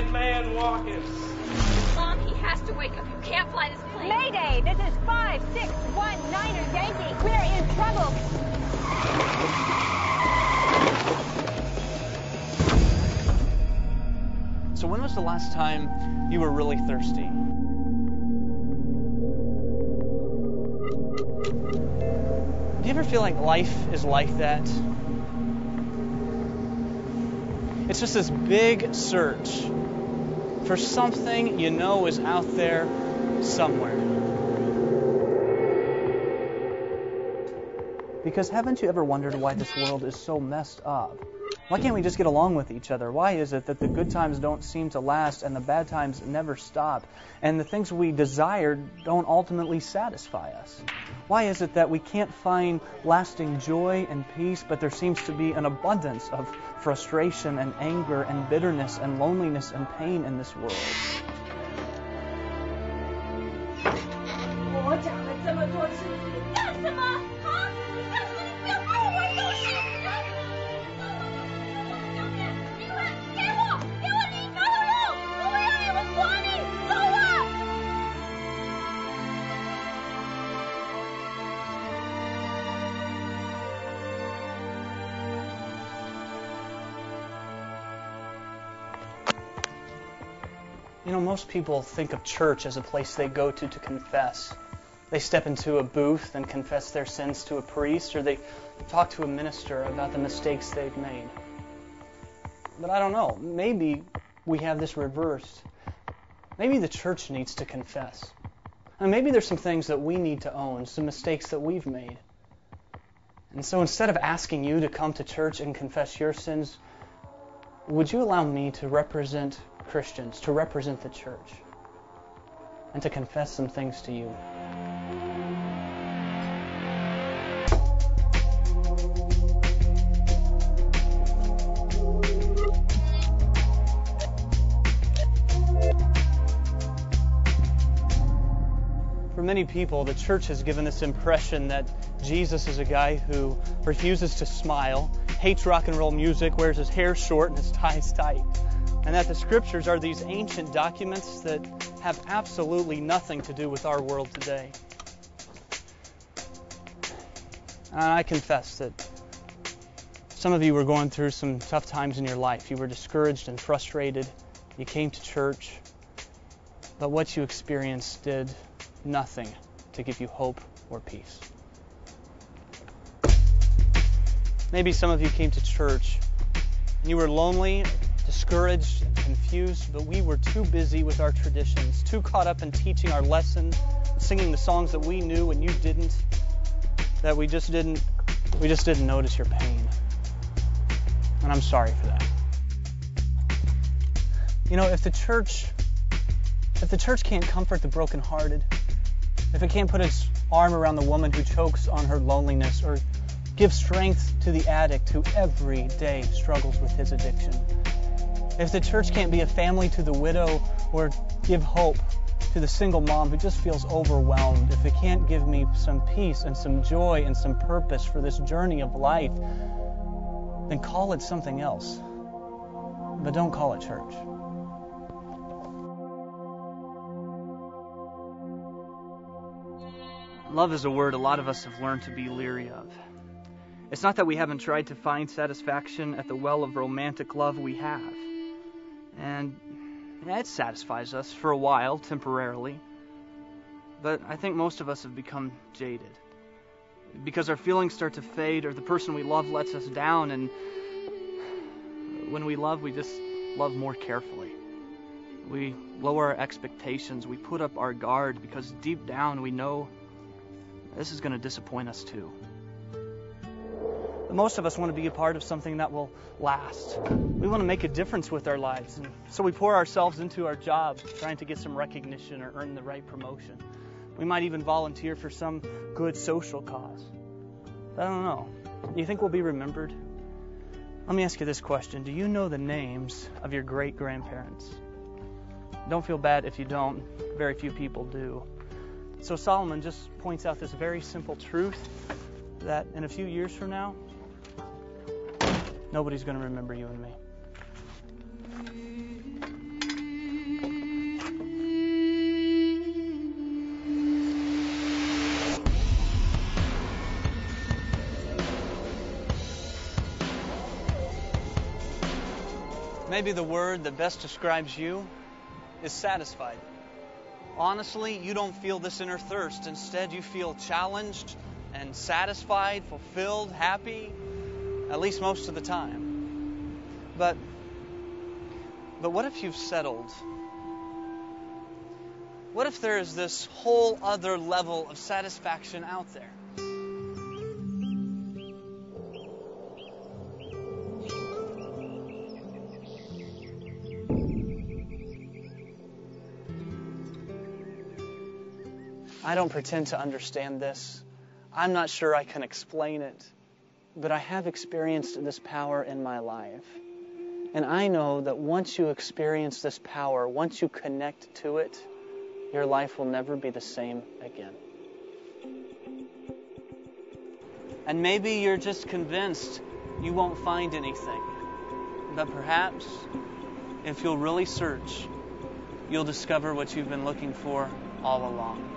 dead man walking. Mom, he has to wake up. You can't fly this plane. Mayday! This is 5619er Yankee. We're in trouble. So when was the last time you were really thirsty? Do you ever feel like life is like that? It's just this big search for something you know is out there somewhere. Because haven't you ever wondered why this world is so messed up? Why can't we just get along with each other? Why is it that the good times don't seem to last and the bad times never stop? And the things we desire don't ultimately satisfy us? Why is it that we can't find lasting joy and peace, but there seems to be an abundance of frustration and anger and bitterness and loneliness and pain in this world? 我讲了这么多次，你干什么？啊？你干什么？你不要跟我玩游戏！离婚，给我离开我！我不要你们管你，走啊！ You know, most people think of church as a place they go to confess. They step into a booth and confess their sins to a priest, or they talk to a minister about the mistakes they've made. But I don't know. Maybe we have this reversed. Maybe the church needs to confess. And maybe there's some things that we need to own, some mistakes that we've made. And so instead of asking you to come to church and confess your sins, would you allow me to represent Christians, to represent the church, and to confess some things to you? For many people, the church has given this impression that Jesus is a guy who refuses to smile, hates rock and roll music, wears his hair short and his ties tight, and that the scriptures are these ancient documents that have absolutely nothing to do with our world today. And I confess that some of you were going through some tough times in your life. You were discouraged and frustrated. You came to church, but what you experienced did nothing to give you hope or peace. Maybe some of you came to church and you were lonely, discouraged, and confused, but we were too busy with our traditions, too caught up in teaching our lesson, singing the songs that we knew and you didn't, that we just didn't notice your pain. And I'm sorry for that. You know, if the church can't comfort the brokenhearted, if it can't put its arm around the woman who chokes on her loneliness, or give strength to the addict who every day struggles with his addiction, if the church can't be a family to the widow or give hope to the single mom who just feels overwhelmed, if it can't give me some peace and some joy and some purpose for this journey of life, then call it something else. But don't call it church. Love is a word a lot of us have learned to be leery of. It's not that we haven't tried to find satisfaction at the well of romantic love. We have. And yeah, it satisfies us for a while, temporarily. But I think most of us have become jaded. Because our feelings start to fade, or the person we love lets us down, and when we love, we just love more carefully. We lower our expectations. We put up our guard because deep down we know this is going to disappoint us too. But most of us want to be a part of something that will last. We want to make a difference with our lives, and so we pour ourselves into our job, trying to get some recognition or earn the right promotion. We might even volunteer for some good social cause. I don't know. Do you think we'll be remembered? Let me ask you this question. Do you know the names of your great-grandparents? Don't feel bad if you don't. Very few people do. So Solomon just points out this very simple truth, that in a few years from now, nobody's going to remember you and me. Maybe the word that best describes you is satisfied. Honestly, you don't feel this inner thirst. Instead, you feel challenged and satisfied, fulfilled, happy, at least most of the time. But what if you've settled? What if there is this whole other level of satisfaction out there? I don't pretend to understand this. I'm not sure I can explain it. But I have experienced this power in my life. And I know that once you experience this power, once you connect to it, your life will never be the same again. And maybe you're just convinced you won't find anything. But perhaps, if you'll really search, you'll discover what you've been looking for all along.